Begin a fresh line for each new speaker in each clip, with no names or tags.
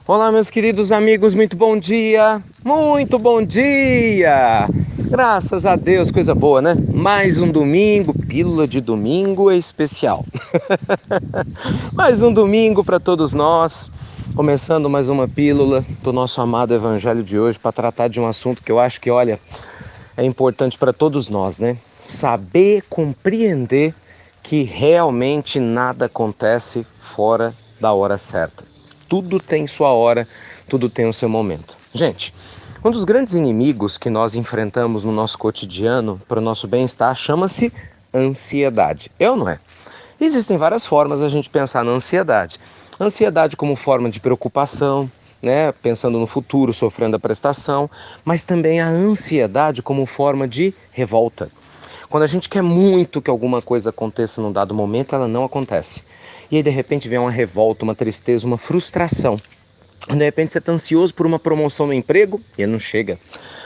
Olá, meus queridos amigos, muito bom dia! Muito bom dia! Graças a Deus, coisa boa, né? Mais um domingo, pílula de domingo especial. Mais um domingo para todos nós, começando mais uma pílula do nosso amado evangelho de hoje para tratar de um assunto que eu acho que, olha, é importante para todos nós, né? Saber compreender que realmente nada acontece fora da hora certa. Tudo tem sua hora, tudo tem o seu momento. Gente, um dos grandes inimigos que nós enfrentamos no nosso cotidiano para o nosso bem-estar chama-se ansiedade. É ou não é? Existem várias formas a gente pensar na ansiedade. Ansiedade como forma de preocupação, né, pensando no futuro, sofrendo a prestação, mas também a ansiedade como forma de revolta. Quando a gente quer muito que alguma coisa aconteça num dado momento, ela não acontece. E aí de repente vem uma revolta, uma tristeza, uma frustração. De repente você está ansioso por uma promoção no emprego e não chega.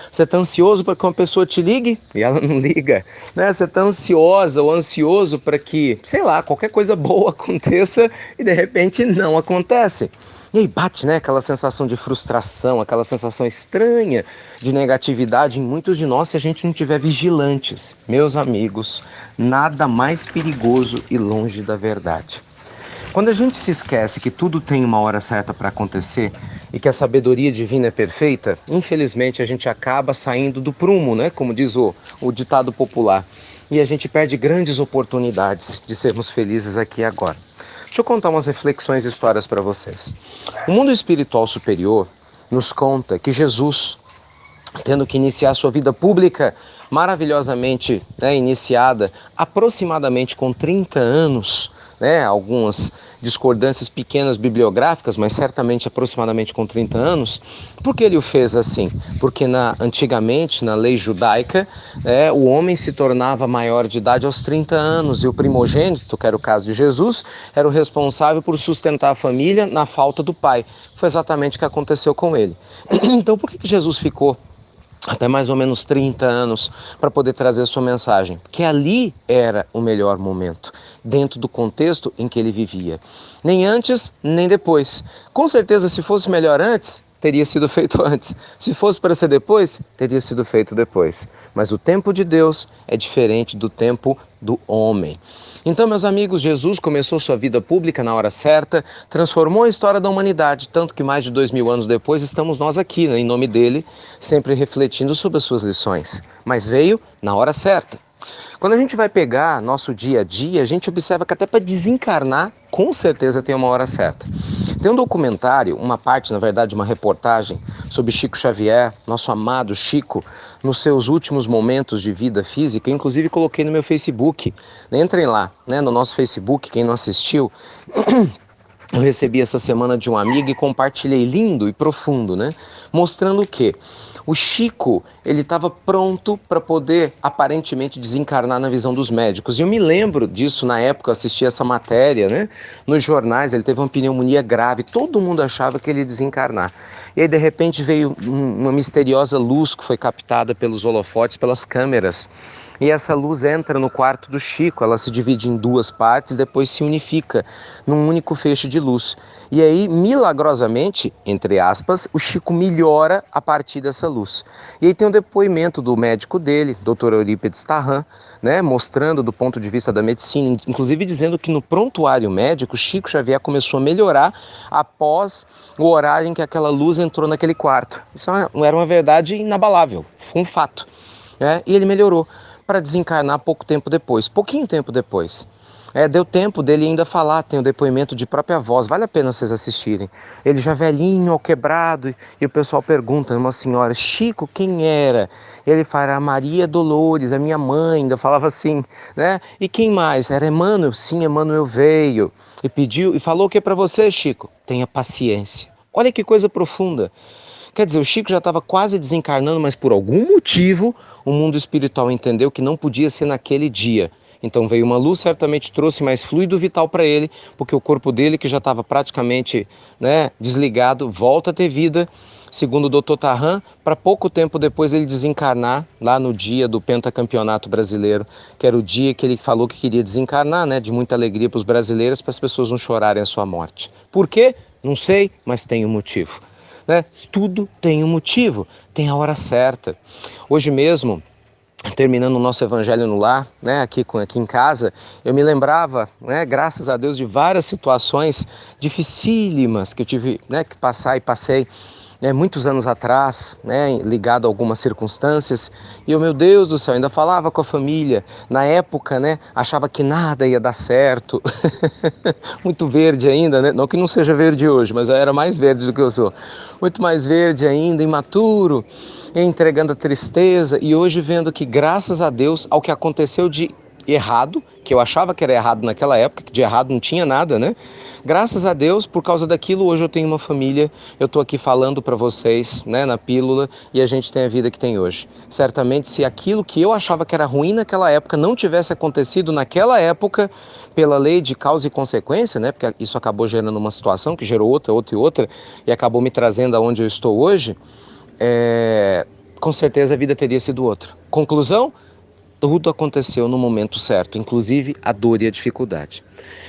Você está ansioso para que uma pessoa te ligue e ela não liga. Né? Você está ansiosa ou ansioso para que, sei lá, qualquer coisa boa aconteça e de repente não acontece. E aí bate, né, aquela sensação de frustração, aquela sensação estranha de negatividade em muitos de nós se a gente não estiver vigilantes. Meus amigos, nada mais perigoso e longe da verdade. Quando a gente se esquece que tudo tem uma hora certa para acontecer e que a sabedoria divina é perfeita, infelizmente a gente acaba saindo do prumo, né? Como diz o ditado popular. E a gente perde grandes oportunidades de sermos felizes aqui e agora. Deixa eu contar umas reflexões e histórias para vocês. O mundo espiritual superior nos conta que Jesus, tendo que iniciar sua vida pública maravilhosamente, né, iniciada aproximadamente com 30 anos, né, algumas discordâncias pequenas bibliográficas, mas certamente aproximadamente com 30 anos. Por que ele o fez assim? Porque antigamente, na lei judaica, o homem se tornava maior de idade aos 30 anos e o primogênito, que era o caso de Jesus, era o responsável por sustentar a família na falta do pai. Foi exatamente o que aconteceu com ele. Então, por que Jesus ficou até mais ou menos 30 anos para poder trazer sua mensagem? Porque ali era o melhor momento, dentro do contexto em que ele vivia. Nem antes, nem depois. Com certeza, se fosse melhor antes, teria sido feito antes. Se fosse para ser depois, teria sido feito depois. Mas o tempo de Deus é diferente do tempo do homem. Então, meus amigos, Jesus começou sua vida pública na hora certa, transformou a história da humanidade, tanto que mais de 2000 anos depois estamos nós aqui, né, em nome dele, sempre refletindo sobre as suas lições. Mas veio na hora certa. Quando a gente vai pegar nosso dia a dia, a gente observa que até para desencarnar, com certeza tem uma hora certa. Tem um documentário, uma parte, na verdade, uma reportagem sobre Chico Xavier, nosso amado Chico, nos seus últimos momentos de vida física. Eu, inclusive, coloquei no meu Facebook. Entrem lá, né, no nosso Facebook, quem não assistiu. Eu recebi essa semana de um amigo e compartilhei lindo e profundo, né? Mostrando o quê? O Chico, ele estava pronto para poder aparentemente desencarnar na visão dos médicos. E eu me lembro disso na época, eu assisti essa matéria, né? Nos jornais, ele teve uma pneumonia grave, todo mundo achava que ele ia desencarnar. E aí, de repente, veio uma misteriosa luz que foi captada pelos holofotes, pelas câmeras. E essa luz entra no quarto do Chico, ela se divide em duas partes, depois se unifica num único feixe de luz. E aí, milagrosamente, entre aspas, o Chico melhora a partir dessa luz. E aí tem um depoimento do médico dele, Dr. Eurípides Tarran, né, mostrando do ponto de vista da medicina, inclusive dizendo que no prontuário médico, Chico Xavier começou a melhorar após o horário em que aquela luz entrou naquele quarto. Isso era uma verdade inabalável, foi um fato. E ele melhorou para desencarnar pouco tempo depois, pouquinho tempo depois. Deu tempo dele ainda falar, tem o depoimento de própria voz, vale a pena vocês assistirem. Ele já velhinho, ao quebrado, e o pessoal pergunta, uma senhora, Chico, quem era? Ele fala, Maria Dolores, a minha mãe, ainda falava assim, né? E quem mais? Era Emmanuel? Sim, Emmanuel veio e pediu, e falou o que para você, Chico? Tenha paciência. Olha que coisa profunda. Quer dizer, o Chico já estava quase desencarnando, mas por algum motivo o mundo espiritual entendeu que não podia ser naquele dia. Então veio uma luz, certamente trouxe mais fluido vital para ele, porque o corpo dele, que já estava praticamente, né, desligado, volta a ter vida, segundo o Dr. Tarran, para pouco tempo depois ele desencarnar, lá no dia do pentacampeonato brasileiro, que era o dia que ele falou que queria desencarnar, né, de muita alegria para os brasileiros, para as pessoas não chorarem a sua morte. Por quê? Não sei, mas tem um motivo. Né? Tudo tem um motivo, tem a hora certa. Hoje mesmo, terminando o nosso evangelho no lar, né, aqui em casa, eu me lembrava, né, graças a Deus, de várias situações dificílimas que eu tive, né, que passar e passei, né, muitos anos atrás, né, ligado a algumas circunstâncias, e eu, meu Deus do céu, ainda falava com a família, na época, né, achava que nada ia dar certo, muito verde ainda, né, não que não seja verde hoje, mas eu era mais verde do que eu sou, muito mais verde ainda, imaturo, entregando a tristeza, e hoje vendo que graças a Deus ao que aconteceu de errado, que eu achava que era errado naquela época, que de errado não tinha nada, né? Graças a Deus, por causa daquilo, hoje eu tenho uma família, eu estou aqui falando para vocês, né, na pílula, e a gente tem a vida que tem hoje. Certamente, se aquilo que eu achava que era ruim naquela época não tivesse acontecido naquela época, pela lei de causa e consequência, né, porque isso acabou gerando uma situação que gerou outra, outra e outra, e acabou me trazendo aonde eu estou hoje, com certeza a vida teria sido outra. Conclusão? Tudo aconteceu no momento certo, inclusive a dor e a dificuldade.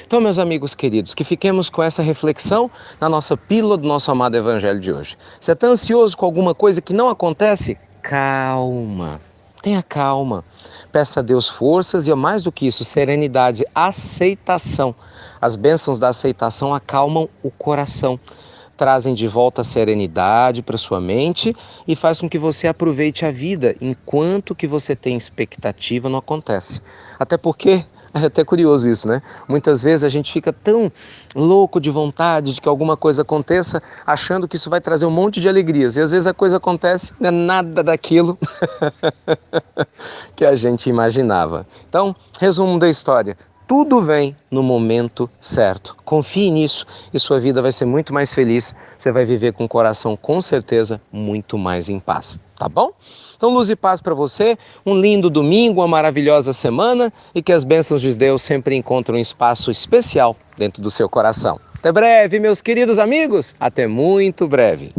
Então, meus amigos queridos, que fiquemos com essa reflexão na nossa pílula do nosso amado Evangelho de hoje. Você está ansioso com alguma coisa que não acontece? Calma, tenha calma. Peça a Deus forças e, mais do que isso, serenidade, aceitação. As bênçãos da aceitação acalmam o coração, trazem de volta a serenidade para sua mente e faz com que você aproveite a vida enquanto que você tem expectativa não acontece. Até porque é até curioso isso, né? Muitas vezes a gente fica tão louco de vontade de que alguma coisa aconteça, achando que isso vai trazer um monte de alegrias. E às vezes a coisa acontece, não é nada daquilo que a gente imaginava. Então, resumo da história. Tudo vem no momento certo. Confie nisso e sua vida vai ser muito mais feliz. Você vai viver com o coração, com certeza, muito mais em paz. Tá bom? Então, luz e paz para você. Um lindo domingo, uma maravilhosa semana e que as bênçãos de Deus sempre encontrem um espaço especial dentro do seu coração. Até breve, meus queridos amigos. Até muito breve.